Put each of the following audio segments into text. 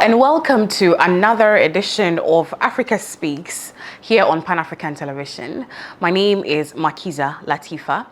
And welcome to another edition of Afrika Speaks here on Pan-African Television. My name is Makiza Latifa,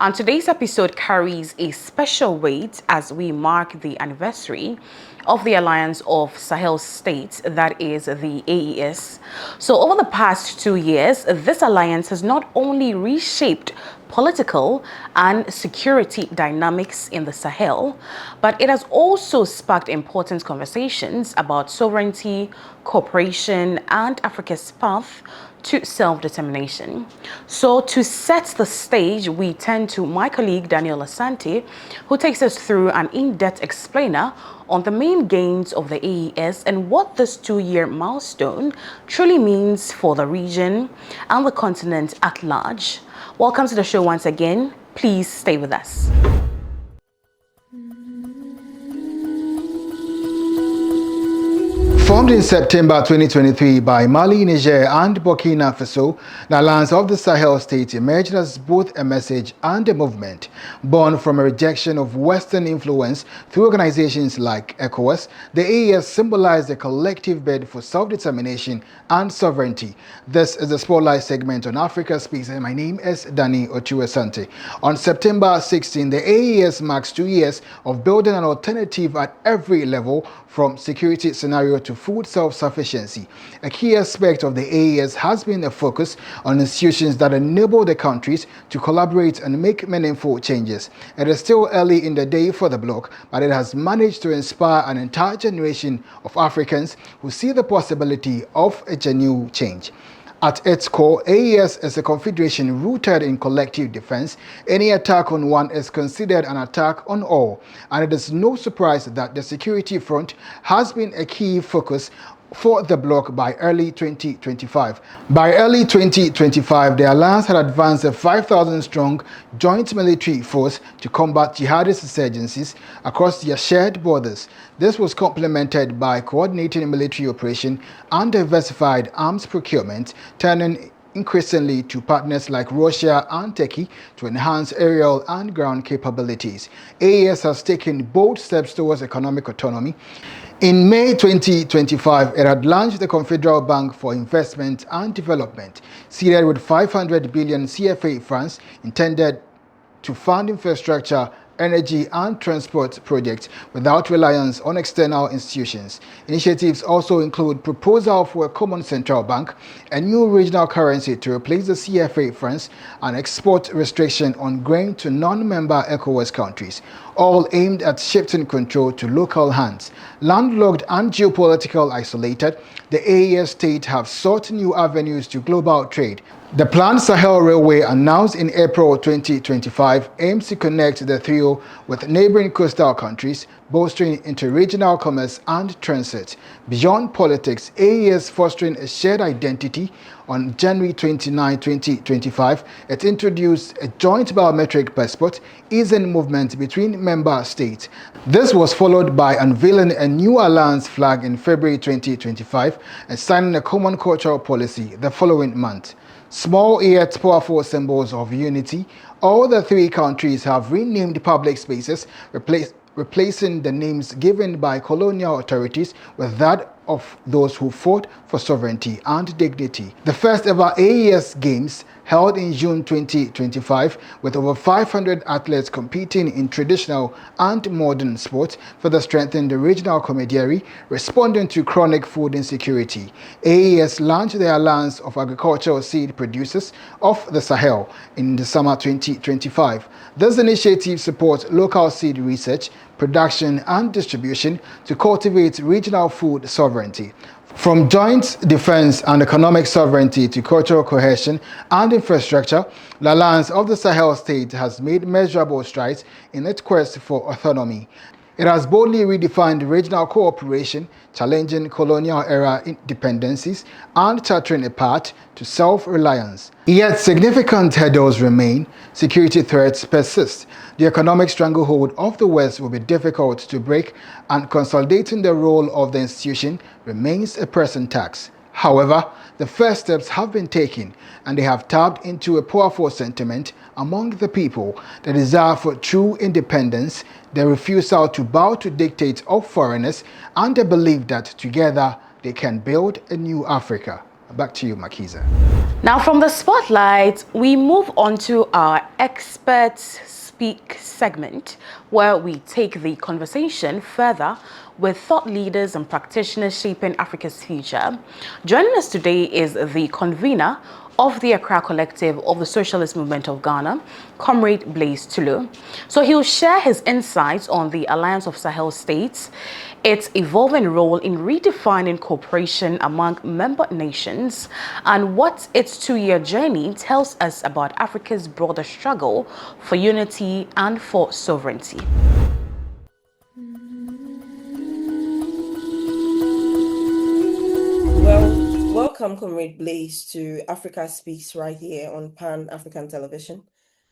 and today's episode carries a special weight as we mark the anniversary of the Alliance of Sahel States, that is the AES. So over the past 2 years, this alliance has not only reshaped political and security dynamics in the Sahel, but it has also sparked important conversations about sovereignty, cooperation, and Africa's path to self-determination. So to set the stage, we turn to my colleague Daniel Asante, who takes us through an in-depth explainer on the main gains of the AES and what this 2-year milestone truly means for the region and the continent at large. Welcome to the show once again. Please stay with us. Formed in September 2023 by Mali, Niger, and Burkina Faso, the Alliance of the Sahel States emerged as both a message and a movement, born from a rejection of Western influence through organizations like ECOWAS. The AES symbolized a collective bid for self-determination and sovereignty. This is the Spotlight segment on Africa Speaks, and my name is Danny Ochuesante. On September 16, the AES marks 2 years of building an alternative at every level, from security scenario to food self-sufficiency. A key aspect of the AES has been a focus on institutions that enable the countries to collaborate and make meaningful changes. It is still early in the day for the bloc, but it has managed to inspire an entire generation of Africans who see the possibility of a genuine change. At its core, AES is a confederation rooted in collective defense. Any attack on one is considered an attack on all, and it is no surprise that the security front has been a key focus for the bloc by early 2025. By early 2025, the alliance had advanced a 5,000-strong joint military force to combat jihadist insurgencies across their shared borders. This was complemented by coordinated military operation and diversified arms procurement, turning increasingly to partners like Russia and Turkey to enhance aerial and ground capabilities. AES has taken bold steps towards economic autonomy. In May 2025, it had launched the Confederal Bank for Investment and Development, seeded with 500 billion CFA funds intended to fund infrastructure, energy and transport projects without reliance on external institutions. Initiatives also include proposal for a common central bank, a new regional currency to replace the CFA funds, and export restriction on grain to non-member ECOWAS countries, all aimed at shifting control to local hands. Landlocked and geopolitical isolated, the AES states have sought new avenues to global trade. The planned Sahel Railway, announced in April 2025, aims to connect the trio with neighboring coastal countries, bolstering interregional commerce and transit. Beyond politics, AES fostering a shared identity. On January 29, 2025, it introduced a joint biometric passport, easing movement between member states. This was followed by unveiling a new alliance flag in February 2025 and signing a common cultural policy the following month. Small yet powerful symbols of unity, all the three countries have renamed public spaces, replacing the names given by colonial authorities with that of those who fought for sovereignty and dignity. The first ever AES Games, held in June 2025, with over 500 athletes competing in traditional and modern sports, further strengthened the regional camaraderie, responding to chronic food insecurity. AES launched the Alliance of Agricultural Seed Producers of the Sahel in the summer 2025. This initiative supports local seed research, production and distribution to cultivate regional food sovereignty. From joint defense and economic sovereignty to cultural cohesion and infrastructure, the Alliance of the Sahel States has made measurable strides in its quest for autonomy. It has boldly redefined regional cooperation, challenging colonial-era dependencies and charting a path to self-reliance. Yet significant hurdles remain. Security threats persist. The economic stranglehold of the West will be difficult to break, and consolidating the role of the institution remains a pressing task. However, the first steps have been taken, and they have tapped into a powerful sentiment among the people, the desire for true independence, the refusal to bow to dictates of foreigners, and the belief that together they can build a new Africa. Back to you, Makiza. Now from the spotlight, we move on to our Experts Speak segment, where we take the conversation further with thought leaders and practitioners shaping Africa's future. Joining us today is the convener of the Accra Collective of the Socialist Movement of Ghana, Comrade Blaise Tulu. So he'll share his insights on the Alliance of Sahel States, its evolving role in redefining cooperation among member nations, and what its two-year journey tells us about Africa's broader struggle for unity and for sovereignty. Well, welcome, Comrade Blaise, to Africa Speaks right here on Pan-African Television.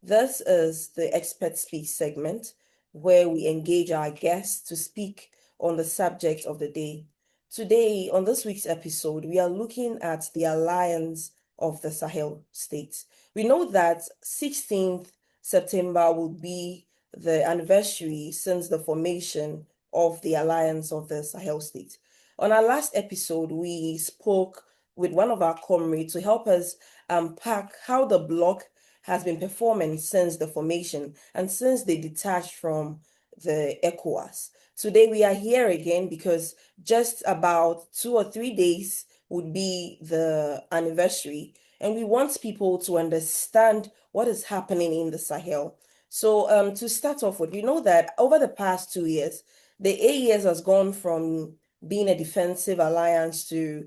This is the Expert Speak segment where we engage our guests to speak on the subject of the day. Today, on this week's episode, we are looking at the Alliance of the Sahel States. We know that 16th September will be the anniversary since the formation of the Alliance of the Sahel States. On our last episode, we spoke with one of our comrades to help us unpack how the bloc has been performing since the formation and since they detached from the ECOWAS. Today, we are here again because just about 2 or 3 days would be the anniversary, and we want people to understand what is happening in the Sahel. So to start off with, we know that over the past 2 years, the AES has gone from being a defensive alliance to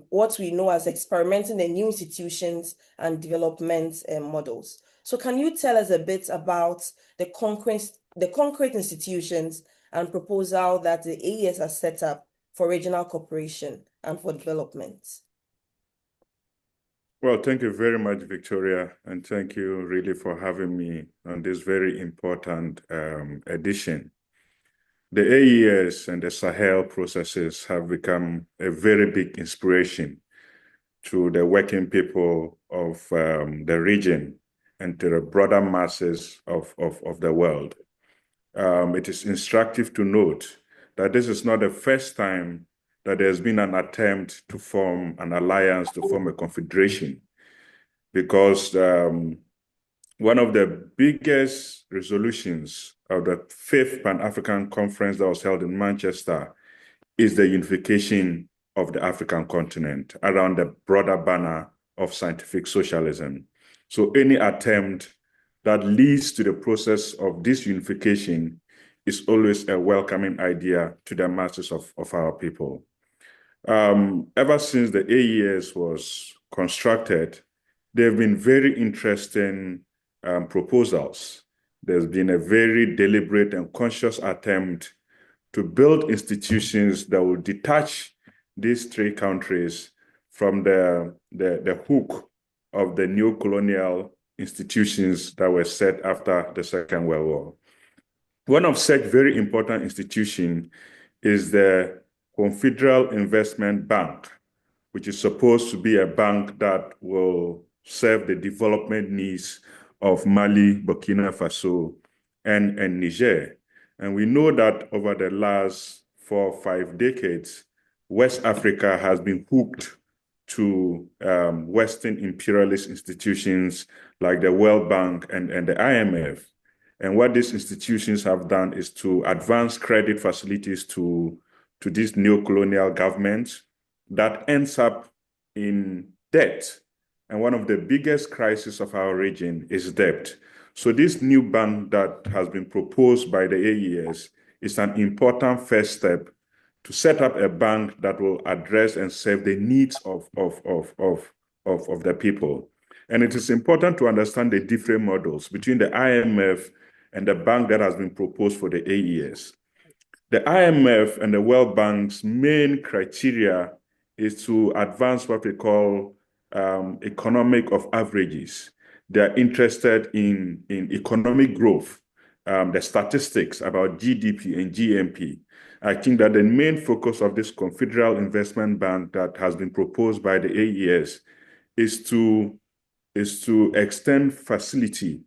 what we know as experimenting in new institutions and development models. So can you tell us a bit about the concrete institutions and proposal that the AES has set up for regional cooperation and for development? Well, thank you very much, Victoria, and thank you really for having me on this very important edition. The AES and the Sahel processes have become a very big inspiration to the working people of the region and to the broader masses of the world. It is instructive to note that this is not the first time that there's been an attempt to form an alliance, to form a confederation, because one of the biggest resolutions of the 5th Pan-African Conference that was held in Manchester is the unification of the African continent around the broader banner of scientific socialism. So any attempt that leads to the process of this unification is always a welcoming idea to the masses of our people. Ever since the AES was constructed, there have been very interesting proposals. There's been a very deliberate and conscious attempt to build institutions that will detach these 3 countries from the hook of the neo-colonial institutions that were set after the Second World War. One of such very important institutions is the Confederal Investment Bank, which is supposed to be a bank that will serve the development needs of Mali, Burkina Faso, and Niger. And we know that over the last 4 or 5 decades, West Africa has been hooked to Western imperialist institutions like the World Bank and the IMF. And what these institutions have done is to advance credit facilities to these neo-colonial governments that ends up in debt. And one of the biggest crises of our region is debt. So this new bank that has been proposed by the AES is an important first step to set up a bank that will address and serve the needs of the people. And it is important to understand the different models between the IMF and the bank that has been proposed for the AES. The IMF and the World Bank's main criteria is to advance what we call economic of averages. They're interested in economic growth, the statistics about GDP and GNP. I think that the main focus of this Confederal Investment Bank that has been proposed by the AES is to is to extend facility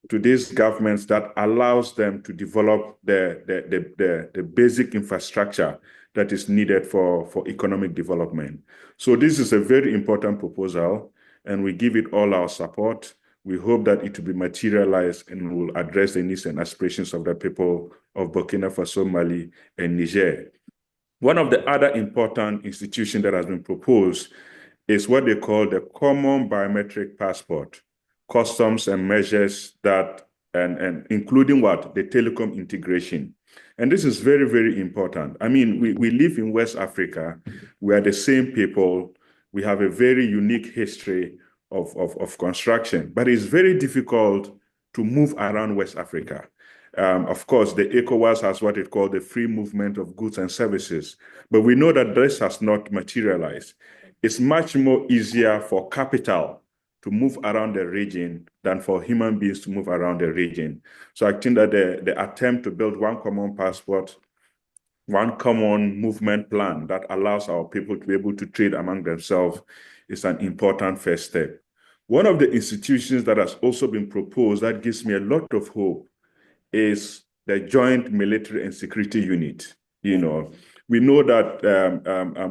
to these governments that allows them to develop the basic infrastructure that is needed for economic development. So this is a very important proposal, and we give it all our support. We hope that it will be materialized and will address the needs and aspirations of the people of Burkina Faso, Mali, and Niger. One of the other important institutions that has been proposed is what they call the Common Biometric Passport, customs and measures that, and including what? The telecom integration. And this is very, very important. I mean, we live in West Africa. We are the same people. We have a very unique history of construction, but it's very difficult to move around West Africa. Of course, the ECOWAS has what it called the free movement of goods and services, but we know that this has not materialized. It's much more easier for capital to move around the region than for human beings to move around the region. So I think that the attempt to build one common passport, one common movement plan that allows our people to be able to trade among themselves is an important first step. One of the institutions that has also been proposed that gives me a lot of hope is the Joint Military and Security Unit. You know, we know that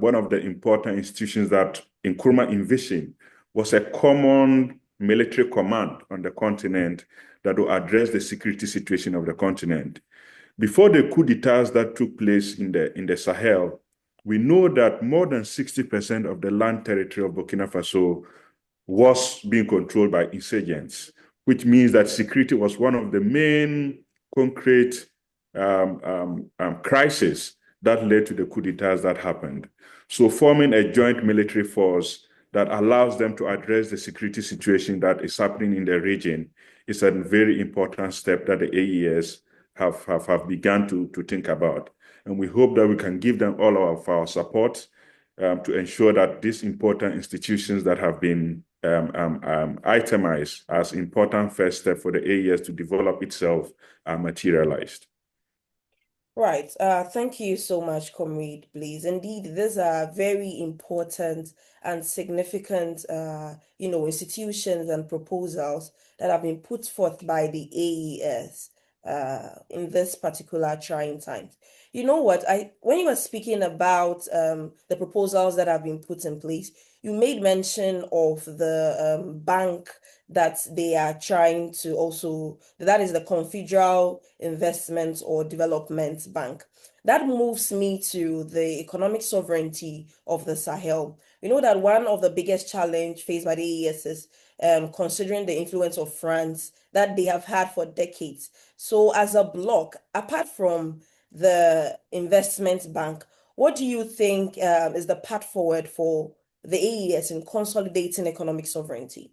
one of the important institutions that Nkrumah envisioned was a common military command on the continent that will address the security situation of the continent. Before the coup d'etats that took place in the Sahel, we know that more than 60% of the land territory of Burkina Faso was being controlled by insurgents, which means that security was one of the main concrete crises that led to the coup d'etats that happened. So forming a joint military force that allows them to address the security situation that is happening in the region is a very important step that the AES have begun to think about. And we hope that we can give them all of our support to ensure that these important institutions that have been itemized as important first step for the AES to develop itself are materialized. Right. Thank you so much, Comrade Blaze. Indeed, these are very important and significant, institutions and proposals that have been put forth by the AES in this particular trying times. You know what? When you were speaking about the proposals that have been put in place, you made mention of the bank that they are trying to also, that is the Confederal Investment or Development Bank. That moves me to the economic sovereignty of the Sahel. We know that one of the biggest challenge faced by the AES is considering the influence of France that they have had for decades. So as a bloc, apart from the investment bank, what do you think is the path forward for the AES in consolidating economic sovereignty?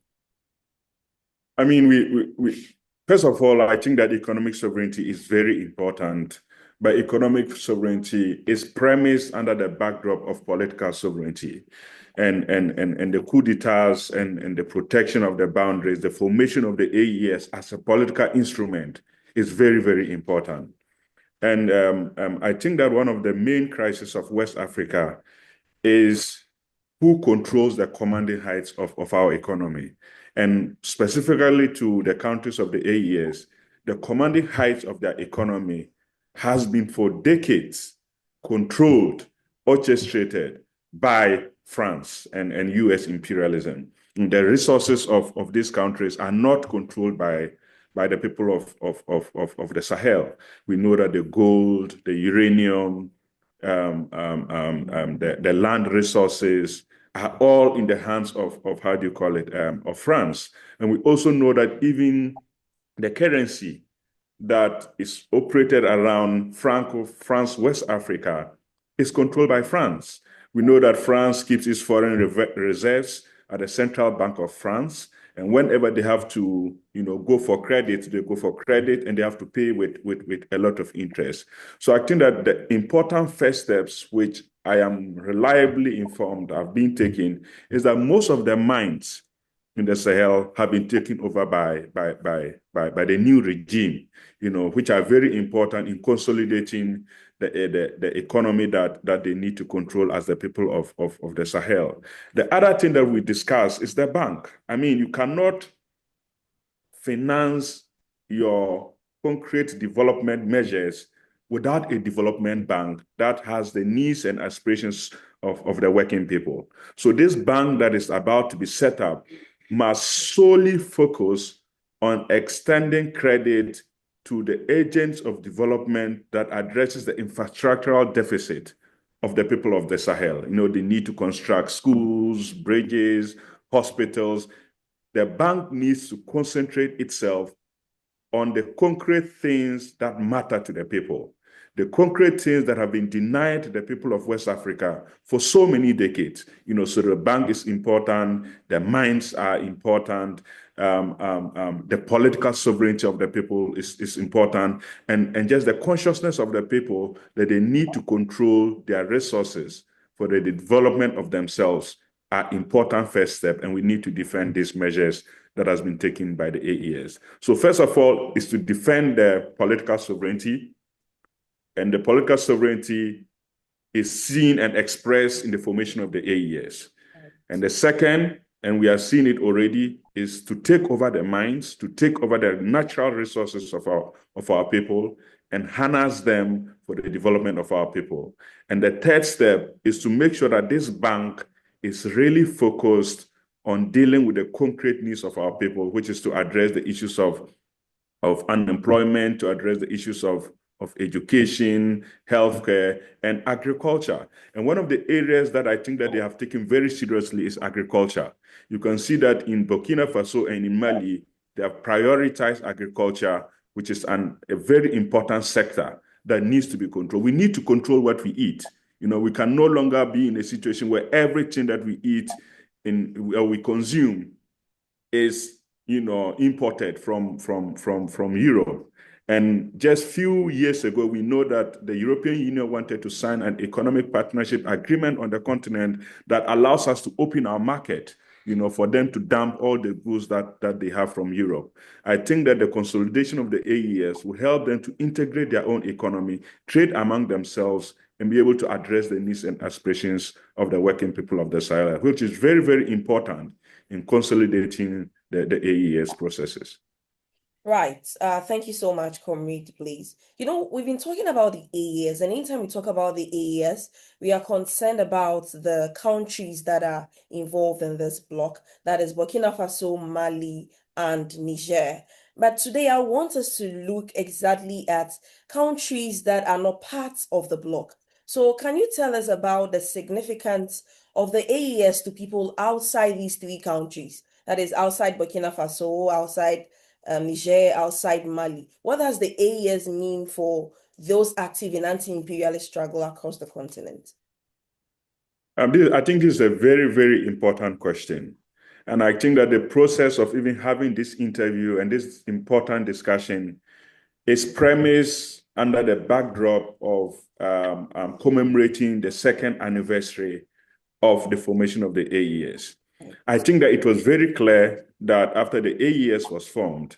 I mean, we first of all, I think that economic sovereignty is very important, but economic sovereignty is premised under the backdrop of political sovereignty. And the coup d'etats and the protection of the boundaries, the formation of the AES as a political instrument is very, very important. And I think that one of the main crises of West Africa is who controls the commanding heights of our economy. And specifically to the countries of the AES, the commanding heights of their economy has been for decades controlled, orchestrated by France and US imperialism. And the resources of these countries are not controlled by the people of the Sahel. We know that the gold, the uranium, the land resources are all in the hands of how do you call it, of France. And we also know that even the currency that is operated around France, West Africa is controlled by France. We know that France keeps its foreign reserves at the Central Bank of France. And whenever they have to, go for credit, they go for credit and they have to pay with a lot of interest. So I think that the important first steps, which I am reliably informed have been taken, is that most of the mines in the Sahel have been taken over by the new regime, which are very important in consolidating the economy that they need to control as the people of the Sahel. The other thing that we discuss is the bank. I mean, you cannot finance your concrete development measures without a development bank that has the needs and aspirations of the working people. So this bank that is about to be set up must solely focus on extending credit to the agents of development that addresses the infrastructural deficit of the people of the Sahel. You know, the need to construct schools, bridges, hospitals. The bank needs to concentrate itself on the concrete things that matter to the people, the concrete things that have been denied to the people of West Africa for so many decades. You know, so the bank is important, the mines are important, the political sovereignty of the people is important, and just the consciousness of the people that they need to control their resources for the development of themselves are important first step, and we need to defend these measures that has been taken by the AES. So first of all is to defend the political sovereignty, and the political sovereignty is seen and expressed in the formation of the AES. And the second, and we are seeing it already, is to take over the mines, to take over the natural resources of our people and harness them for the development of our people. And the third step is to make sure that this bank is really focused on dealing with the concrete needs of our people, which is to address the issues of unemployment, to address the issues of education, healthcare, and agriculture. And one of the areas that I think that they have taken very seriously is agriculture. You can see that in Burkina Faso and in Mali, they have prioritized agriculture, which is a very important sector that needs to be controlled. We need to control what we eat. You know, we can no longer be in a situation where everything that we eat we consume is, you know, imported from Europe. And just few years ago, we know that the European Union wanted to sign an economic partnership agreement on the continent that allows us to open our market, you know, for them to dump all the goods that they have from Europe. I think that the consolidation of the AES will help them to integrate their own economy, trade among themselves, and be able to address the needs and aspirations of the working people of the Sahel, which is very, very important in consolidating the AES processes. Right. Thank you so much, Comrade Blaze. You know, we've been talking about the AES, and anytime we talk about the AES, we are concerned about the countries that are involved in this bloc, that is Burkina Faso, Mali, and Niger. But today I want us to look exactly at countries that are not part of the bloc. So can you tell us about the significance of the AES to people outside these three countries? That is outside Burkina Faso, outside Niger, outside Mali. What does the AES mean for those active in anti-imperialist struggle across the continent? I think this is a very, very important question. And I think that the process of even having this interview and this important discussion is premised under the backdrop of commemorating the second anniversary of the formation of the AES. I think that it was very clear that after the AES was formed,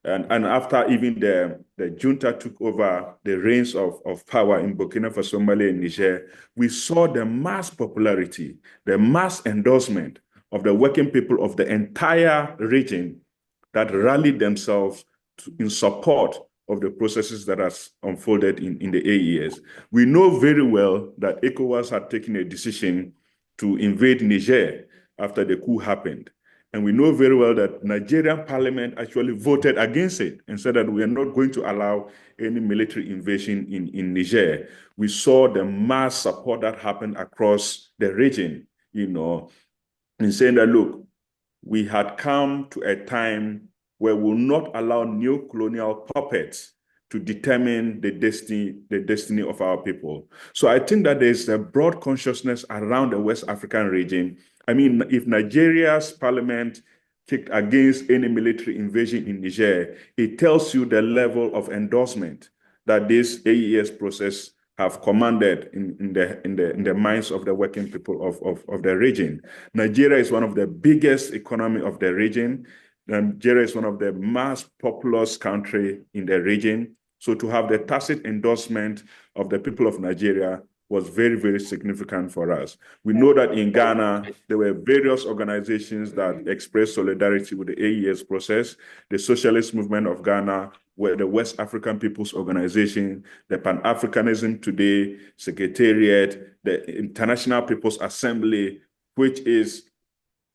and after even the junta took over the reins of power in Burkina Faso, Mali, and Niger, we saw the mass popularity, the mass endorsement of the working people of the entire region that rallied themselves in support of the processes that has unfolded in the AES. We know very well that ECOWAS had taken a decision to invade Niger after the coup happened. And we know very well that Nigerian parliament actually voted against it and said that we are not going to allow any military invasion in Niger. We saw the mass support that happened across the region, you know, in saying that, look, we had come to a time where we will not allow neo-colonial puppets to determine the destiny of our people. So I think that there's a broad consciousness around the West African region. I mean, if Nigeria's parliament kicked against any military invasion in Niger, it tells you the level of endorsement that this AES process have commanded in the minds of the working people of the region. Nigeria is one of the biggest economy of the region. Nigeria is one of the most populous country in the region. So to have the tacit endorsement of the people of Nigeria was very, very significant for us. We know that in Ghana, there were various organizations that expressed solidarity with the AES process. The Socialist Movement of Ghana, where the West African People's Organization, the Pan-Africanism Today Secretariat, the International People's Assembly, which is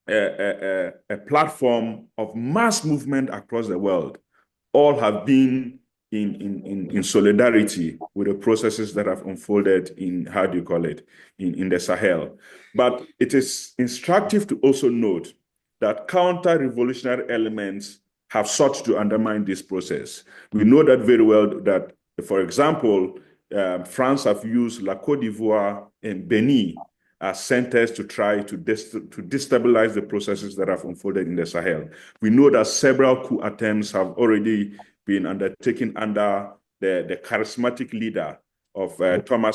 a platform of mass movement across the world, all have been in solidarity with the processes that have unfolded in, how do you call it, in the Sahel. But it is instructive to also note that counter-revolutionary elements have sought to undermine this process. We know that very well that, for example, France have used La Côte d'Ivoire and Benin as centers to try to destabilize the processes that have unfolded in the Sahel. We know that several coup attempts have already been undertaken under the charismatic leader of Ibrahim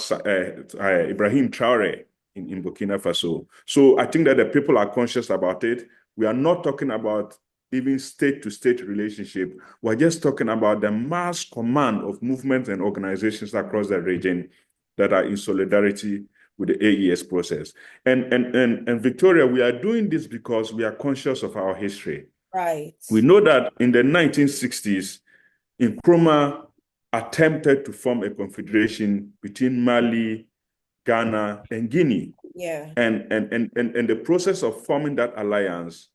Traore in Burkina Faso. So I think that the people are conscious about it. We are not talking about even state-to-state relationship. We're just talking about the mass command of movements and organizations across the region that are in solidarity with the AES process. And Victoria, we are doing this because we are conscious of our history. Right. We know that in the 1960s, Nkrumah attempted to form a confederation between Mali, Ghana, and Guinea. Yeah. And the process of forming that alliance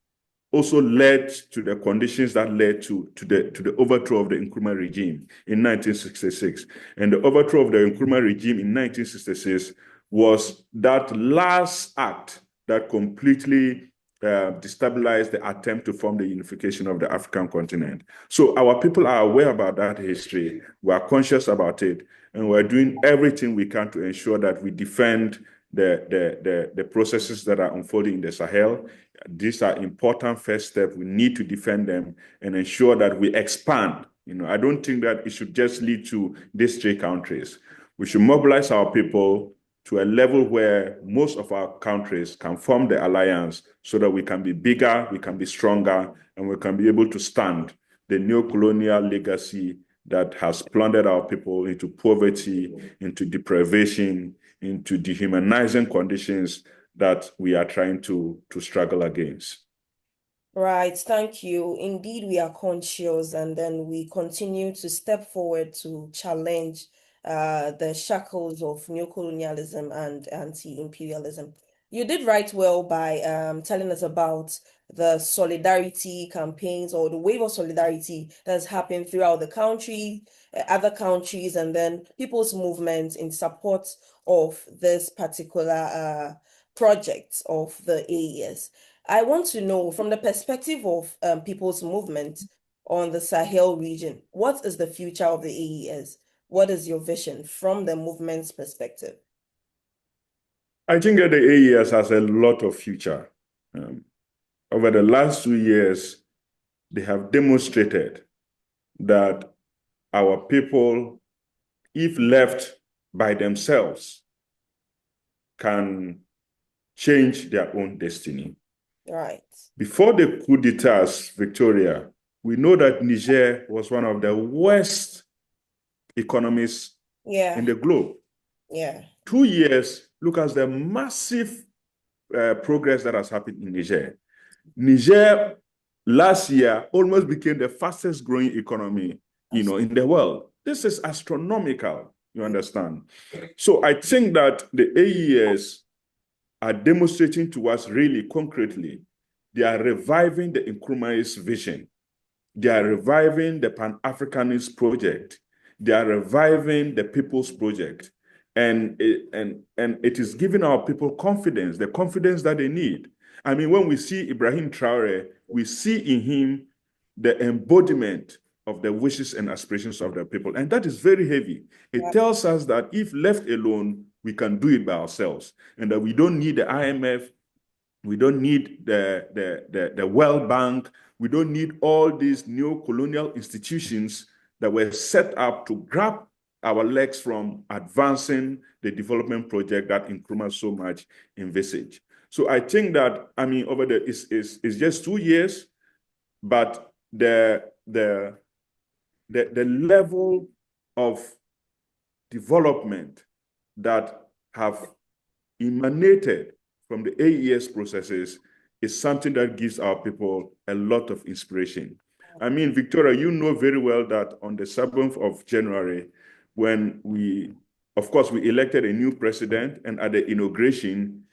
also led to the conditions that led to the overthrow of the Nkrumah regime in 1966. And the overthrow of the Nkrumah regime in 1966 was that last act that completely destabilized the attempt to form the unification of the African continent. So our people are aware about that history. We are conscious about it, and we're doing everything we can to ensure that we defend the processes that are unfolding in the Sahel. These are important first steps. We need to defend them and ensure that we expand. I don't think that it should just lead to these three countries. We should mobilize our people to a level where most of our countries can form the alliance so that we can be bigger, we can be stronger, and we can be able to stand the neo-colonial legacy that has plundered our people into poverty, into deprivation, into dehumanizing conditions that we are trying to struggle against. Right, thank you. Indeed, we are conscious, and then we continue to step forward to challenge the shackles of neocolonialism and anti-imperialism. You did right well by telling us about the solidarity campaigns or the wave of solidarity that's happened throughout the country, other countries, and then people's movements in support of this particular project of the AES. I want to know, from the perspective of people's movement on the Sahel region, what is the future of the AES? What is your vision from the movement's perspective? I think that the AES has a lot of future. Over the last 2 years, they have demonstrated that our people, if left by themselves, can change their own destiny. Right. Before the coup d'etats, Victoria, we know that Niger was one of the worst economies in the globe. Yeah. 2 years, look at the massive progress that has happened in Niger. Niger last year almost became the fastest growing economy, in the world. This is astronomical, you understand? So I think that the AES are demonstrating to us really concretely, they are reviving the Nkrumah's vision. They are reviving the Pan-Africanist project. They are reviving the People's Project. And it is giving our people confidence, the confidence that they need. I mean, when we see Ibrahim Traore, we see in him the embodiment of the wishes and aspirations of the people. And that is very heavy. It tells us that if left alone, we can do it by ourselves, and that we don't need the IMF, we don't need the World Bank, we don't need all these neo-colonial institutions that were set up to grab our legs from advancing the development project that Nkrumah so much envisaged. So I think that, I mean, over the it's just 2 years, but the level of development that have emanated from the AES processes is something that gives our people a lot of inspiration. I mean, Victoria, you know very well that on the 7th of January, when we elected a new president, and at the inauguration,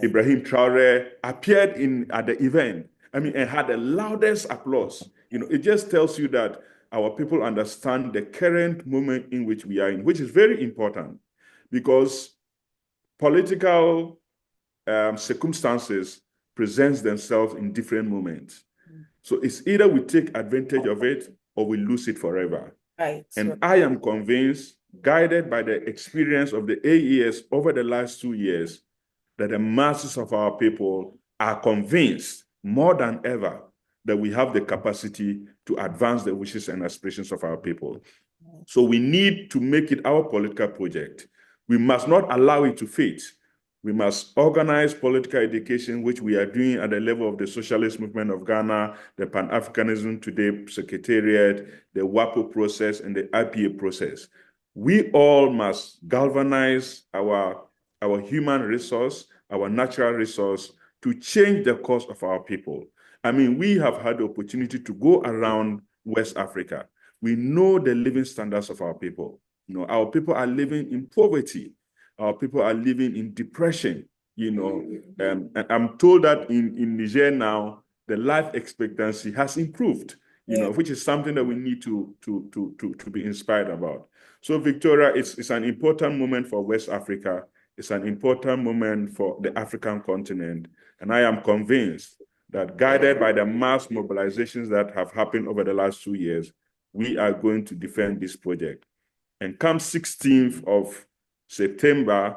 Ibrahim Traore appeared at the event, and had the loudest applause. It just tells you that our people understand the current moment in which we are in, which is very important, because political circumstances present themselves in different moments. So it's either we take advantage of it or we lose it forever. Right. And I am convinced, guided by the experience of the AES over the last 2 years, that the masses of our people are convinced more than ever that we have the capacity to advance the wishes and aspirations of our people. So we need to make it our political project. We must not allow it to fade. We must organize political education, which we are doing at the level of the Socialist Movement of Ghana, the Pan-Africanism Today Secretariat, the WAPO process, and the IPA process. We all must galvanize our human resource, our natural resource, to change the course of our people. I mean, we have had the opportunity to go around West Africa. We know the living standards of our people. Our people are living in poverty. Our people are living in depression, and I'm told that in Niger now, the life expectancy has improved, which is something that we need to be inspired about. So Victoria, it's an important moment for West Africa. It's an important moment for the African continent. And I am convinced that, guided by the mass mobilizations that have happened over the last 2 years, we are going to defend this project. And come 16th of September,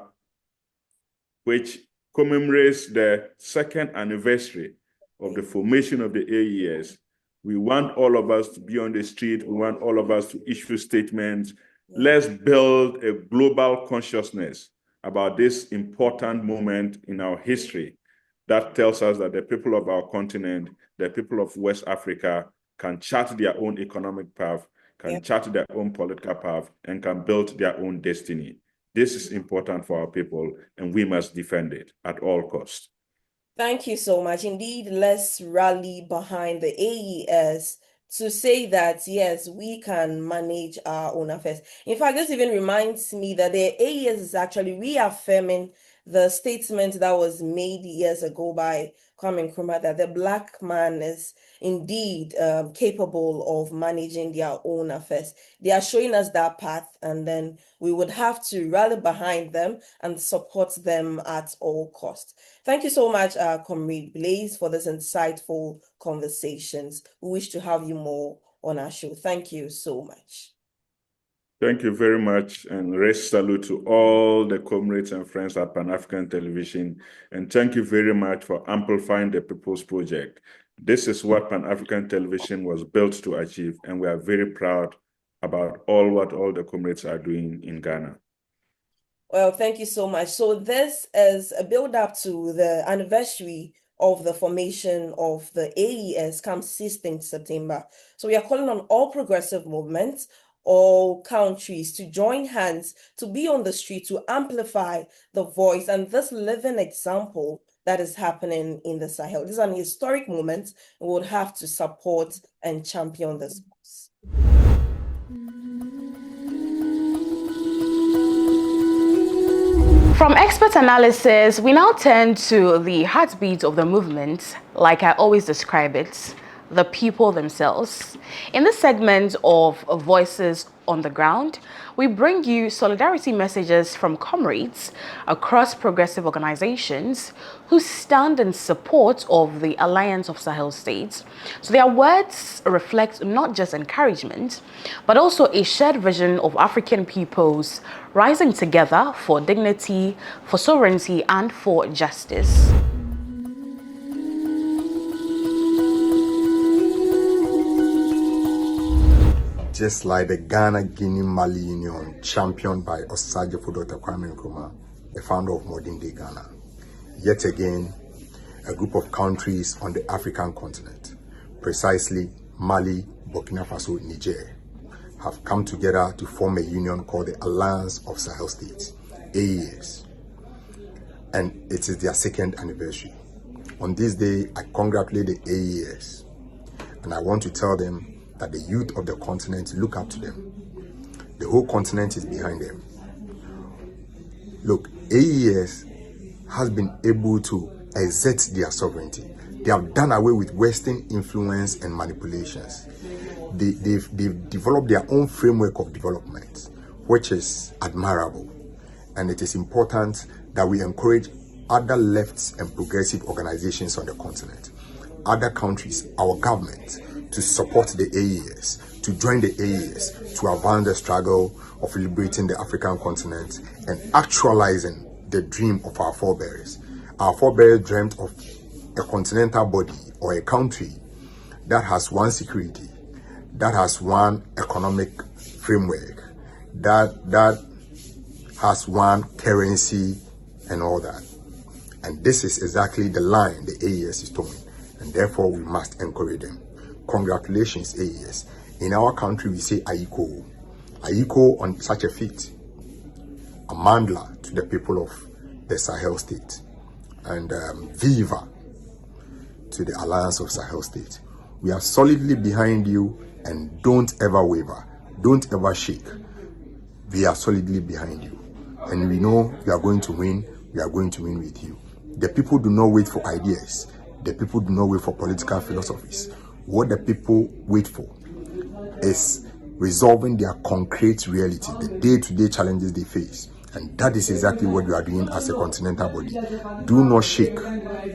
which commemorates the 2nd anniversary of the formation of the AES, we want all of us to be on the street. We want all of us to issue statements. Let's build a global consciousness about this important moment in our history that tells us that the people of our continent, the people of West Africa, can chart their own economic path, can chart their own political path, and can build their own destiny. This is important for our people, and we must defend it at all costs. Thank you so much. Indeed, let's rally behind the AES to say that, yes, we can manage our own affairs. In fact, this even reminds me that the AES is actually reaffirming the statement that was made years ago by Kwame Nkrumah, that the Black man is indeed capable of managing their own affairs. They are showing us that path, and then we would have to rally behind them and support them at all costs. Thank you so much, Comrade Blaise, for this insightful conversations. We wish to have you more on our show. Thank you so much. Thank you very much, and raise salute to all the comrades and friends at Pan-African Television, and thank you very much for amplifying the People's Project. This is what Pan-African Television was built to achieve, and we are very proud about what all the comrades are doing in Ghana. Well, thank you so much. So this is a build-up to the anniversary of the formation of the AES come 16th September. So we are calling on all progressive movements, all countries, to join hands, to be on the street, to amplify the voice and this living example that is happening in the Sahel. This is an historic moment, and we would have to support and champion this cause. From expert analysis, we now turn to the heartbeat of the movement, like I always describe it, the people themselves. In this segment of Voices on the Ground, we bring you solidarity messages from comrades across progressive organizations who stand in support of the Alliance of Sahel States. So their words reflect not just encouragement, but also a shared vision of African peoples rising together for dignity, for sovereignty, and for justice. Just like the Ghana-Guinea-Mali Union championed by Osagyefo Dr. Kwame Nkrumah, the founder of modern-day Ghana. Yet again, a group of countries on the African continent, precisely Mali, Burkina Faso, Niger, have come together to form a union called the Alliance of Sahel States, AES. And it is their second anniversary. On this day, I congratulate the AES, and I want to tell them that the youth of the continent look up to them. The whole continent is behind them. Look, AES has been able to exert their sovereignty. They have done away with Western influence and manipulations. They've developed their own framework of development, which is admirable. And it is important that we encourage other lefts and progressive organizations on the continent, other countries, our government, to support the AES, to join the AES, to advance the struggle of liberating the African continent and actualizing the dream of our forebears. Our forebears dreamt of a continental body or a country that has one security, that has one economic framework, that has one currency and all that. And this is exactly the line the AES is towing, and therefore we must encourage them. Congratulations, AES. In our country, we say Aiko. Aiko on such a feat. A mandla to the people of the Sahel State. And Viva to the Alliance of Sahel States. We are solidly behind you, and don't ever waver. Don't ever shake. We are solidly behind you. And we know we are going to win. We are going to win with you. The people do not wait for ideas. The people do not wait for political philosophies. What the people wait for is resolving their concrete reality, the day-to-day challenges they face. And that is exactly what you are doing as a continental body. Do not shake,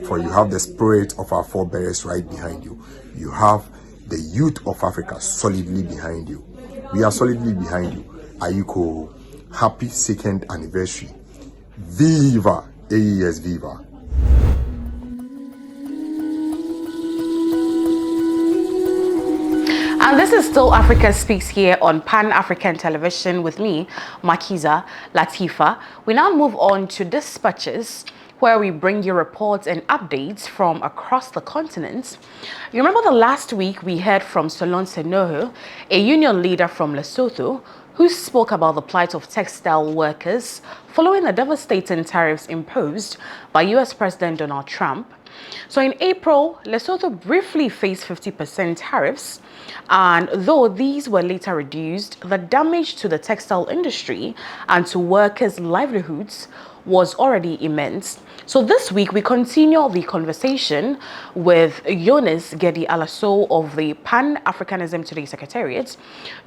for you have the spirit of our forebears right behind you. You have the youth of Africa solidly behind you. We are solidly behind you. Ayuko, happy second anniversary. Viva AES, viva. And this is still Africa Speaks here on Pan-African Television with me, Makiza Latifa. We now move on to Dispatches, where we bring you reports and updates from across the continent. You remember the last week we heard from Solon Senoho, a union leader from Lesotho, who spoke about the plight of textile workers following the devastating tariffs imposed by US President Donald Trump. So in April, Lesotho briefly faced 50% tariffs, and though these were later reduced, the damage to the textile industry and to workers' livelihoods was already immense. So this week, we continue the conversation with Jonas Gedi Alaso of the Pan-Africanism Today Secretariat.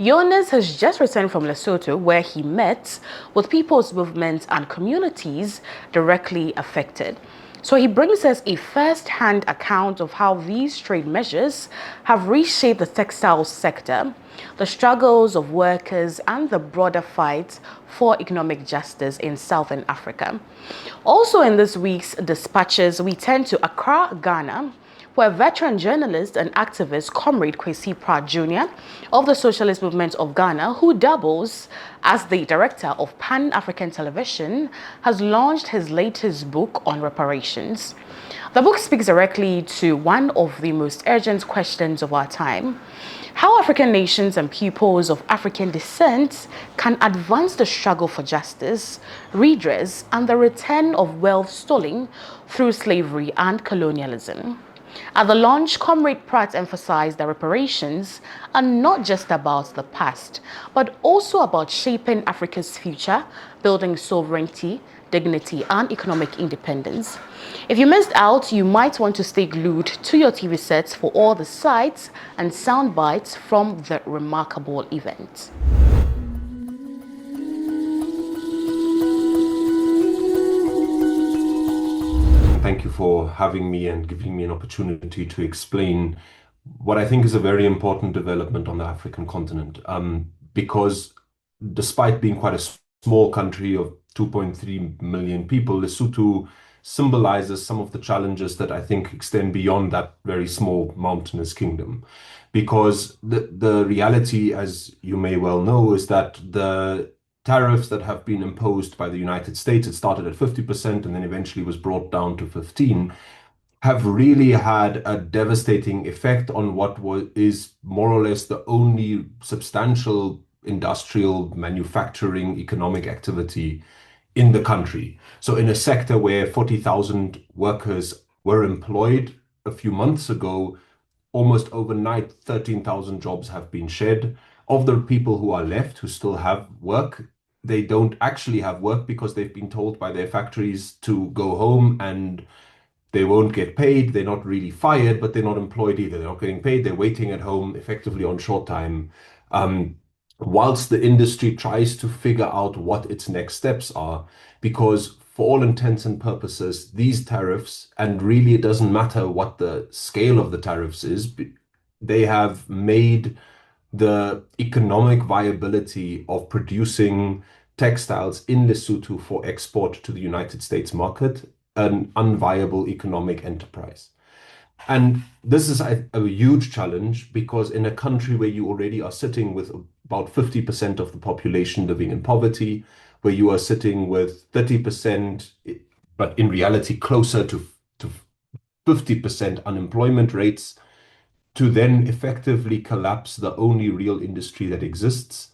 Jonas has just returned from Lesotho, where he met with people's movements and communities directly affected. So he brings us a first-hand account of how these trade measures have reshaped the textile sector, the struggles of workers, and the broader fight for economic justice in Southern Africa. Also in this week's Dispatches, we turn to Accra, Ghana, where veteran journalist and activist Comrade Kwesi Pratt Jnr. of the Socialist Movement of Ghana, who doubles as the director of Pan-African Television, has launched his latest book on reparations. The book speaks directly to one of the most urgent questions of our time: how African nations and peoples of African descent can advance the struggle for justice, redress, and the return of wealth stolen through slavery and colonialism. At the launch, Comrade Pratt emphasized that reparations are not just about the past, but also about shaping Africa's future, building sovereignty, dignity, and economic independence. If you missed out, you might want to stay glued to your TV sets for all the sights and sound bites from the remarkable event. Thank you for having me and giving me an opportunity to explain what I think is a very important development on the African continent. Because despite being quite a small country of 2.3 million people, Lesotho symbolizes some of the challenges that I think extend beyond that very small mountainous kingdom. Because the reality, as you may well know, is that the tariffs that have been imposed by the United States, it started at 50% and then eventually was brought down to 15%, have really had a devastating effect on what is more or less the only substantial industrial manufacturing economic activity in the country. So in a sector where 40,000 workers were employed a few months ago, almost overnight, 13,000 jobs have been shed. Of the people who are left who still have work, they don't actually have work because they've been told by their factories to go home and they won't get paid. They're not really fired, but they're not employed either. They're not getting paid. They're waiting at home effectively on short time. Whilst the industry tries to figure out what its next steps are, because for all intents and purposes, these tariffs, and really it doesn't matter what the scale of the tariffs is, they have made the economic viability of producing textiles in Lesotho for export to the United States market an unviable economic enterprise. And this is a huge challenge because in a country where you already are sitting with about 50% of the population living in poverty, where you are sitting with 30%, but in reality closer to 50% unemployment rates, to then effectively collapse the only real industry that exists,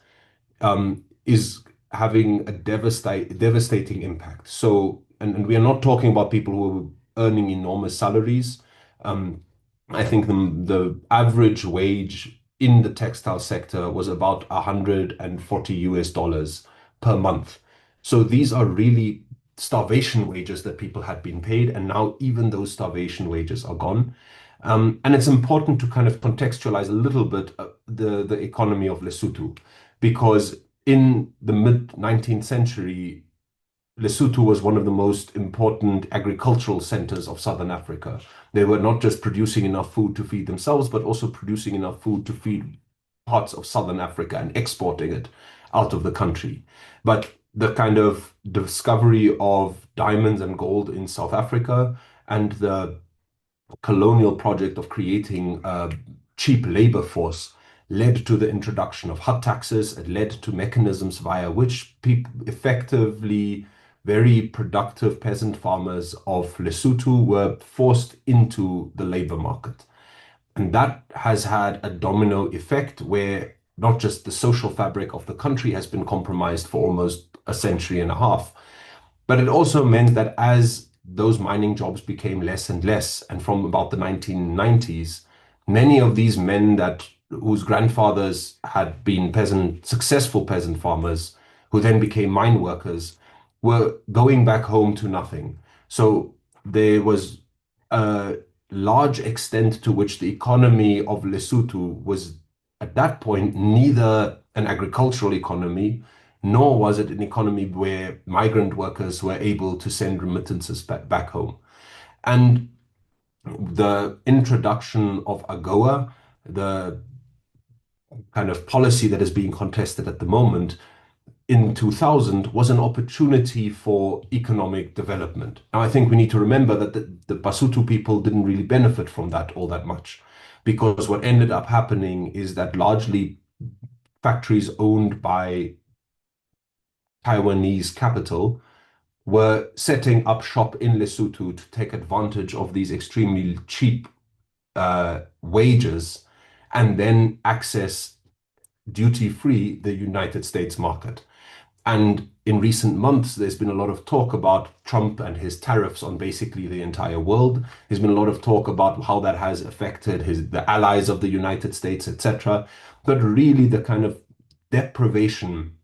is having a devastating impact. So, and we are not talking about people who are earning enormous salaries. I think the average wage in the textile sector was about 140 US dollars per month. So these are really starvation wages that people had been paid, and now even those starvation wages are gone. And it's important to kind of contextualize a little bit the economy of Lesotho, because in the mid-19th century, Lesotho was one of the most important agricultural centers of Southern Africa. They were not just producing enough food to feed themselves, but also producing enough food to feed parts of Southern Africa and exporting it out of the country. But the kind of discovery of diamonds and gold in South Africa and the colonial project of creating a cheap labor force led to the introduction of hut taxes. It led to mechanisms via which people effectively very productive peasant farmers of Lesotho were forced into the labor market. And that has had a domino effect where not just the social fabric of the country has been compromised for almost a century and a half, but it also meant that as those mining jobs became less and less, and from about the 1990s, many of these men whose grandfathers had been successful peasant farmers, who then became mine workers, were going back home to nothing. So there was a large extent to which the economy of Lesotho was at that point neither an agricultural economy, nor was it an economy where migrant workers were able to send remittances back home. And the introduction of AGOA, the kind of policy that is being contested at the moment, in 2000 was an opportunity for economic development. Now, I think we need to remember that the Basotho people didn't really benefit from that all that much, because what ended up happening is that largely factories owned by Taiwanese capital were setting up shop in Lesotho to take advantage of these extremely cheap wages and then access duty-free the United States market. And in recent months, there's been a lot of talk about Trump and his tariffs on basically the entire world. There's been a lot of talk about how that has affected the allies of the United States, etc. But really the kind of deprivation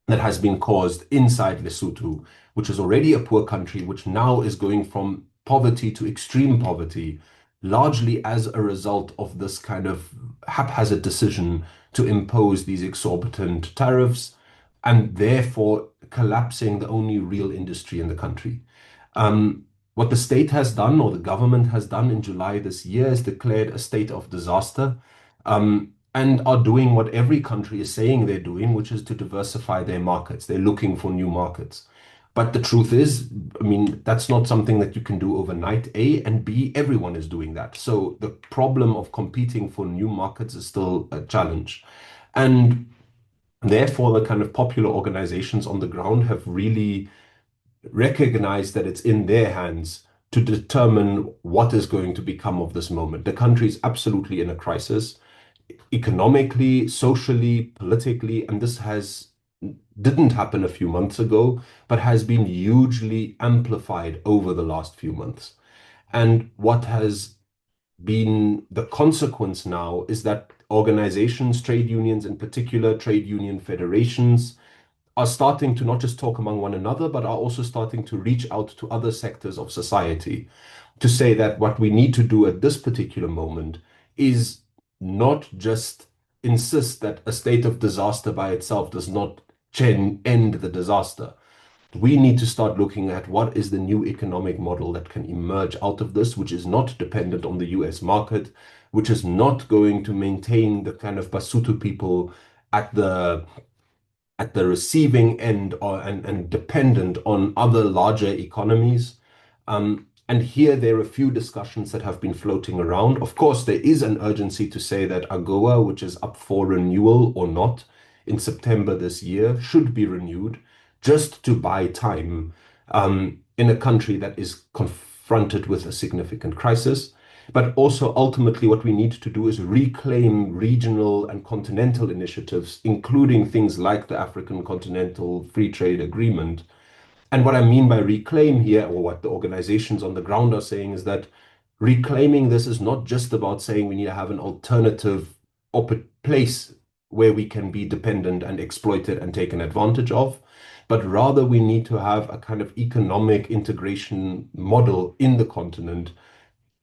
that has been caused inside Lesotho, which is already a poor country, which now is going from poverty to extreme poverty, largely as a result of this kind of haphazard decision to impose these exorbitant tariffs, and therefore collapsing the only real industry in the country. What the state has done, or the government has done in July this year, is declared a state of disaster, and are doing what every country is saying they're doing, which is to diversify their markets. They're looking for new markets. But the truth is, I mean, that's not something that you can do overnight, A, and B, everyone is doing that. So the problem of competing for new markets is still a challenge. And therefore, the kind of popular organizations on the ground have really recognized that it's in their hands to determine what is going to become of this moment. The country is absolutely in a crisis. economically, socially, politically, and this didn't happen a few months ago, but has been hugely amplified over the last few months. And what has been the consequence now is that organizations, trade unions in particular, trade union federations, are starting to not just talk among one another, but are also starting to reach out to other sectors of society to say that what we need to do at this particular moment is not just insist that a state of disaster by itself does not end the disaster. We need to start looking at what is the new economic model that can emerge out of this, which is not dependent on the US market, which is not going to maintain the kind of Basotho people at the receiving end and dependent on other larger economies. And here there are a few discussions that have been floating around. Of course, there is an urgency to say that AGOA, which is up for renewal or not in September this year, should be renewed just to buy time in a country that is confronted with a significant crisis. But also ultimately what we need to do is reclaim regional and continental initiatives, including things like the African Continental Free Trade Agreement. And what I mean by reclaim here, or what the organizations on the ground are saying, is that reclaiming this is not just about saying we need to have an alternative place where we can be dependent and exploited and taken advantage of, but rather we need to have a kind of economic integration model in the continent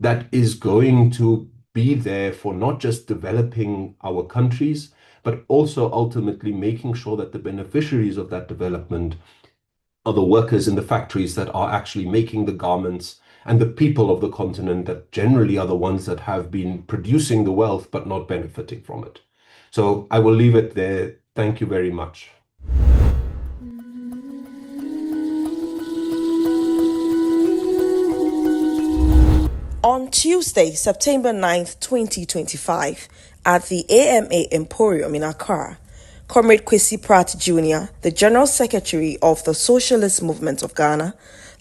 that is going to be there for not just developing our countries, but also ultimately making sure that the beneficiaries of that development are the workers in the factories that are actually making the garments, and the people of the continent that generally are the ones that have been producing the wealth but not benefiting from it. So I will leave it there. Thank you very much. On Tuesday, September 9th, 2025, at the AMA Emporium in Accra, Comrade Kwesi Pratt Jnr., the General Secretary of the Socialist Movement of Ghana,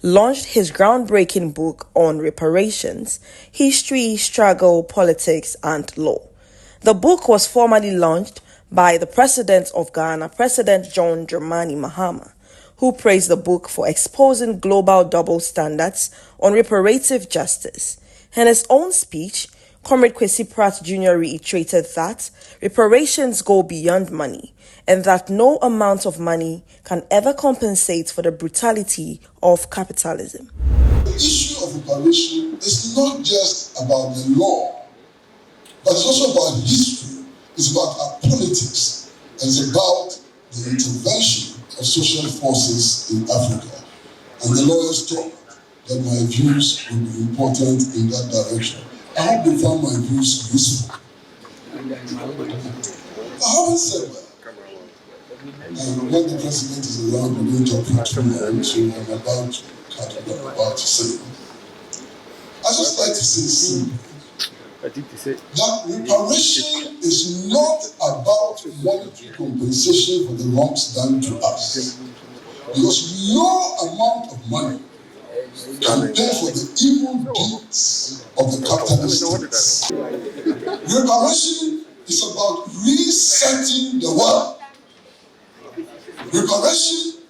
launched his groundbreaking book on reparations, history, struggle, politics, and law. The book was formally launched by the President of Ghana, President John Dramani Mahama, who praised the book for exposing global double standards on reparative justice. In his own speech, Comrade Kwesi Pratt Jr. reiterated that reparations go beyond money and that no amount of money can ever compensate for the brutality of capitalism. The issue of reparation is not just about the law, but it's also about history. It's about our politics. And it's about the intervention of social forces in Africa. And the lawyers thought that my views would be important in that direction. I hope they found my views useful. I haven't said that. And when the president is around, we're going to talk too long, so I'm about to cut what I'm about to say. I just like to say simply that reparation is not about monetary compensation for the wrongs done to us. Because no amount of money can pay for the evil deeds of the capitalist states. Reparation is about resetting the world. Reparation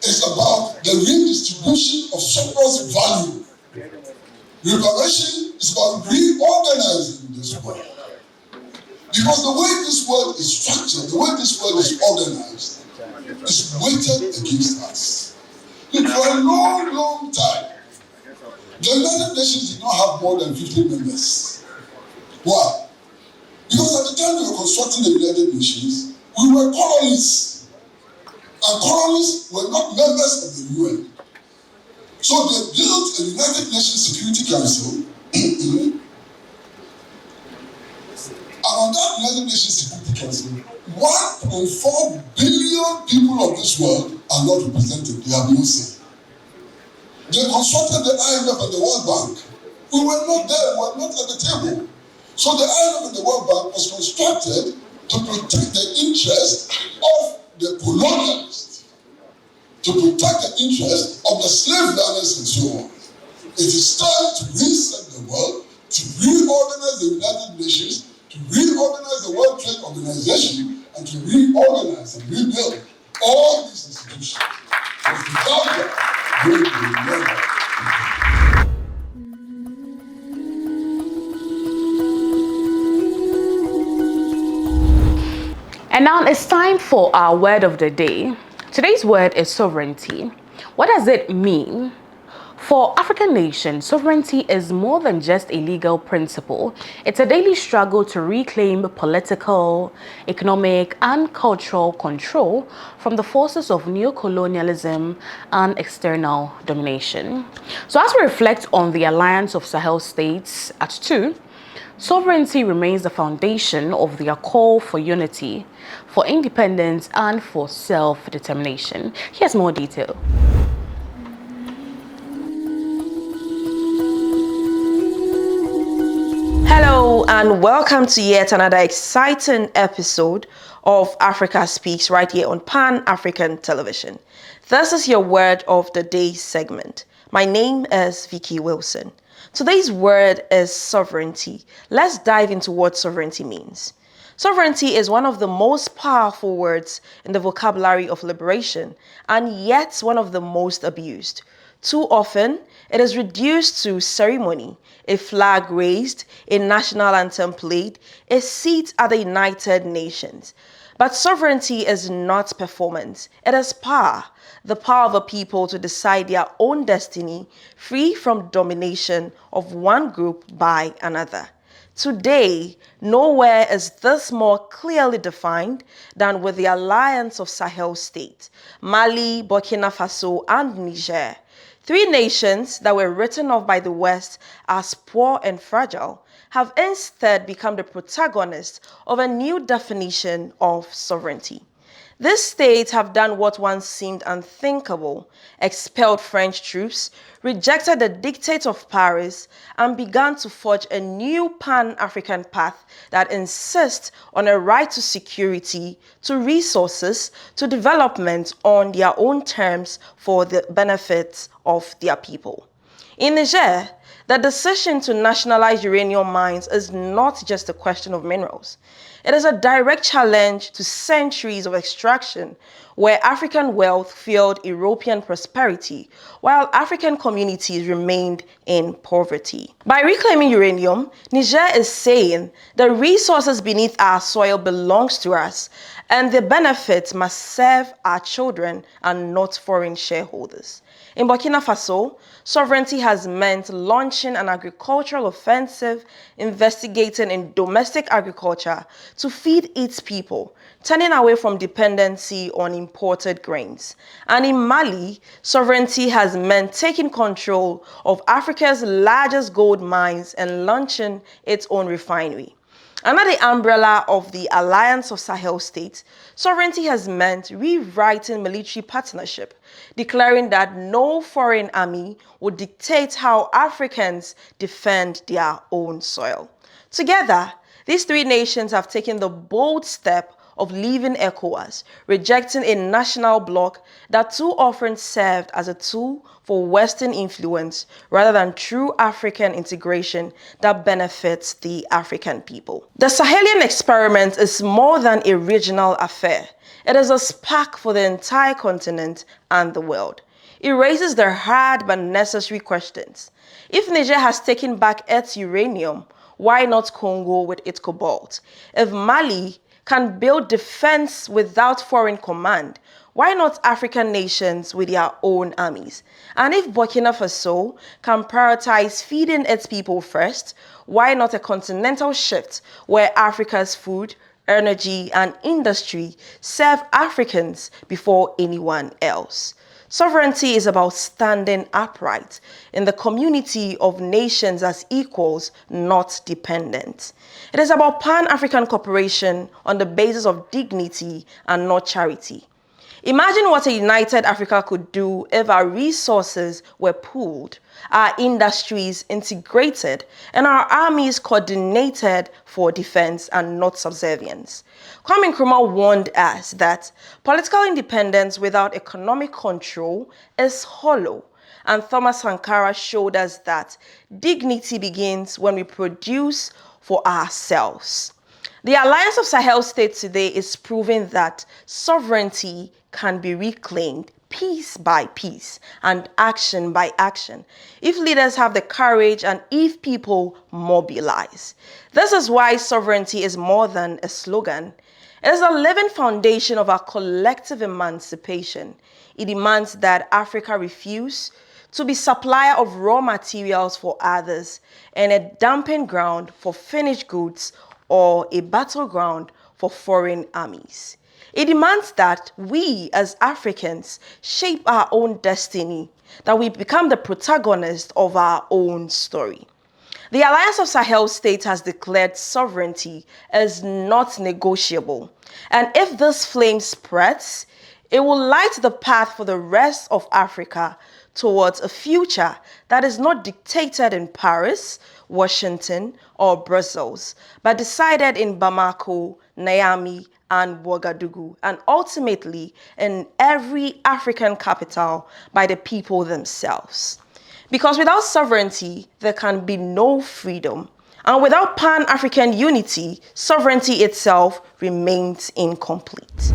is about the redistribution of surplus value. Reparation is about reorganizing this world. Because the way this world is structured, the way this world is organized, is weighted against us. And for a long, long time, the United Nations did not have more than 50 members. Why? Because at the time we were constructing the United Nations, we were colonies. And colonies were not members of the UN. So they built a United Nations Security Council, and on that United Nations Security Council, 1.4 billion people of this world are not represented. They have no say. They constructed the IMF and the World Bank. We were not there, we were not at the table. So the IMF and the World Bank was constructed to protect the interest of the colonialists, to protect the interest of the slave owners and so on. It is time to reset the world, to reorganize the United Nations, to to reorganize the World Trade Organization, and to reorganize and rebuild all these institutions. Because without that, they will never be. And now it's time for our word of the day. Today's word is sovereignty. What does it mean? For African nations, sovereignty is more than just a legal principle. It's a daily struggle to reclaim political, economic, and cultural control from the forces of neocolonialism and external domination. So as we reflect on the Alliance of Sahel States at 2, sovereignty remains the foundation of their call for unity, for independence, and for self-determination. Here's more detail. Hello and welcome to yet another exciting episode of Africa Speaks right here on Pan-African Television. This is your word of the day segment. My name is Vicky Wilson. Today's word is sovereignty. Let's dive into what sovereignty means. Sovereignty is one of the most powerful words in the vocabulary of liberation, and yet one of the most abused. Too often, it is reduced to ceremony, a flag raised, a national anthem played, a seat at the United Nations. But sovereignty is not performance. It is power, the power of a people to decide their own destiny, free from domination of one group by another. Today, nowhere is this more clearly defined than with the Alliance of Sahel States, Mali, Burkina Faso, and Niger. 3 nations that were written off by the West as poor and fragile have instead become the protagonists of a new definition of sovereignty. These states have done what once seemed unthinkable, expelled French troops, rejected the dictates of Paris, and began to forge a new Pan-African path that insists on a right to security, to resources, to development on their own terms for the benefit of their people. In Niger, the decision to nationalize uranium mines is not just a question of minerals. It is a direct challenge to centuries of extraction where African wealth fueled European prosperity while African communities remained in poverty. By reclaiming uranium, Niger is saying the resources beneath our soil belongs to us and the benefits must serve our children and not foreign shareholders. In Burkina Faso, sovereignty has meant launching an agricultural offensive, investigating in domestic agriculture to feed its people, turning away from dependency on imported grains. And in Mali, sovereignty has meant taking control of Africa's largest gold mines and launching its own refinery. Under the umbrella of the Alliance of Sahel States, sovereignty has meant rewriting military partnership, declaring that no foreign army would dictate how Africans defend their own soil. Together, these 3 nations have taken the bold step of leaving ECOWAS, rejecting a national bloc that too often served as a tool for Western influence rather than true African integration that benefits the African people. The Sahelian experiment is more than a regional affair. It is a spark for the entire continent and the world. It raises the hard but necessary questions. If Niger has taken back its uranium, why not Congo with its cobalt? If Mali can build defense without foreign command, why not African nations with their own armies? And if Burkina Faso can prioritize feeding its people first, why not a continental shift where Africa's food, energy, and industry serve Africans before anyone else? Sovereignty is about standing upright in the community of nations as equals, not dependent. It is about Pan-African cooperation on the basis of dignity and not charity. Imagine what a united Africa could do if our resources were pooled, our industries integrated, and our armies coordinated for defense and not subservience. Kwame Nkrumah warned us that political independence without economic control is hollow, and Thomas Sankara showed us that dignity begins when we produce for ourselves. The Alliance of Sahel States today is proving that sovereignty can be reclaimed piece by piece and action by action if leaders have the courage and if people mobilize. This is why sovereignty is more than a slogan. It is a living foundation of our collective emancipation. It demands that Africa refuse to be supplier of raw materials for others and a dumping ground for finished goods or a battleground for foreign armies. It demands that we as Africans shape our own destiny, that we become the protagonists of our own story. The Alliance of Sahel States has declared sovereignty as not negotiable. And if this flame spreads, it will light the path for the rest of Africa towards a future that is not dictated in Paris, Washington, or Brussels, but decided in Bamako, Niamey, and Ouagadougou, and ultimately in every African capital by the people themselves. Because without sovereignty, there can be no freedom. And without Pan-African unity, sovereignty itself remains incomplete.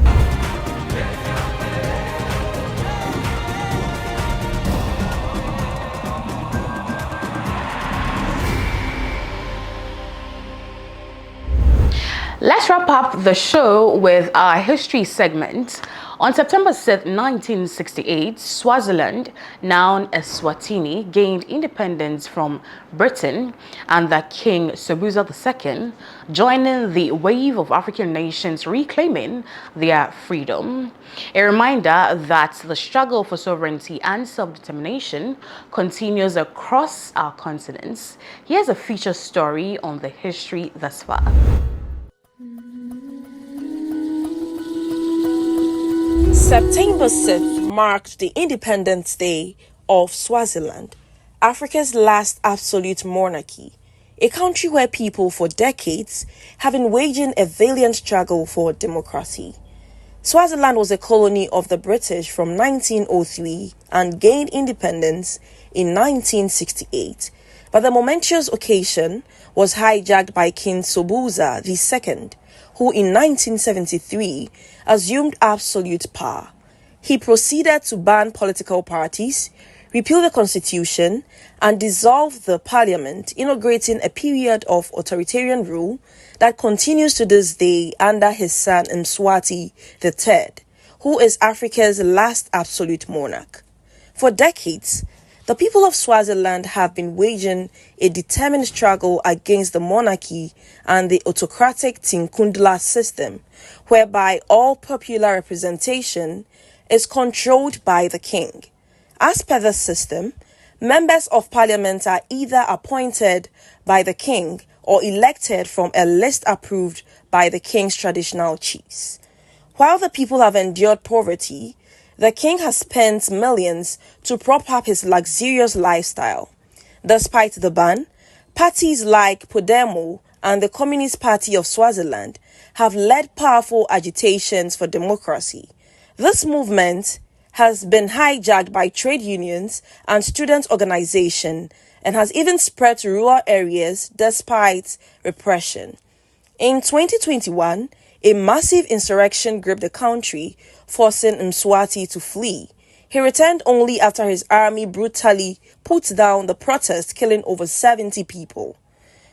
Let's wrap up the show with our history segment. On September 6, 1968, Swaziland, now Eswatini, gained independence from Britain under King Sobhuza II, joining the wave of African nations reclaiming their freedom. A reminder that the struggle for sovereignty and self-determination continues across our continents. Here's a feature story on the history thus far. September 6th marked the Independence Day of Swaziland, Africa's last absolute monarchy, a country where people for decades have been waging a valiant struggle for democracy. Swaziland was a colony of the British from 1903 and gained independence in 1968, but the momentous occasion was hijacked by King Sobhuza II, who in 1973 assumed absolute power. He proceeded to ban political parties, repeal the constitution, and dissolve the parliament, inaugurating a period of authoritarian rule that continues to this day under his son Mswati III, who is Africa's last absolute monarch. For decades, the people of Swaziland have been waging a determined struggle against the monarchy and the autocratic Tinkundla system, whereby all popular representation is controlled by the king. As per the system, members of parliament are either appointed by the king or elected from a list approved by the king's traditional chiefs. While the people have endured poverty, the king has spent millions to prop up his luxurious lifestyle. Despite the ban, parties like Podemo and the Communist Party of Swaziland have led powerful agitations for democracy. This movement has been hijacked by trade unions and student organizations and has even spread to rural areas despite repression. In 2021, a massive insurrection gripped the country, forcing Mswati to flee. He returned only after his army brutally put down the protest, killing over 70 people.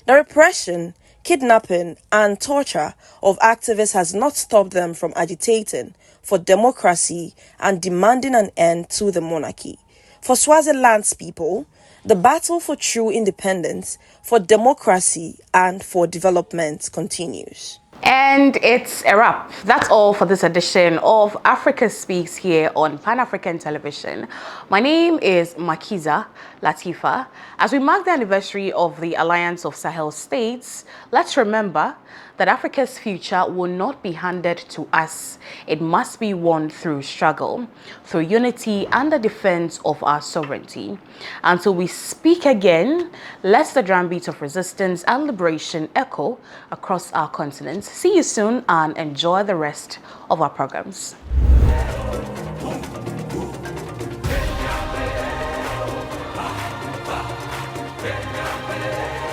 The repression, kidnapping, and torture of activists has not stopped them from agitating for democracy and demanding an end to the monarchy. For Swaziland's people, the battle for true independence, for democracy, and for development continues. And it's a wrap. That's all for this edition of Africa Speaks here on Pan-African Television. My name is Makiza Latifa. As we mark the anniversary of the Alliance of Sahel States, let's remember that Africa's future will not be handed to us. It must be won through struggle, through unity and the defense of our sovereignty. Until we speak again, let the drumbeat of resistance and liberation echo across our continents. See you soon and enjoy the rest of our programs. Yeah.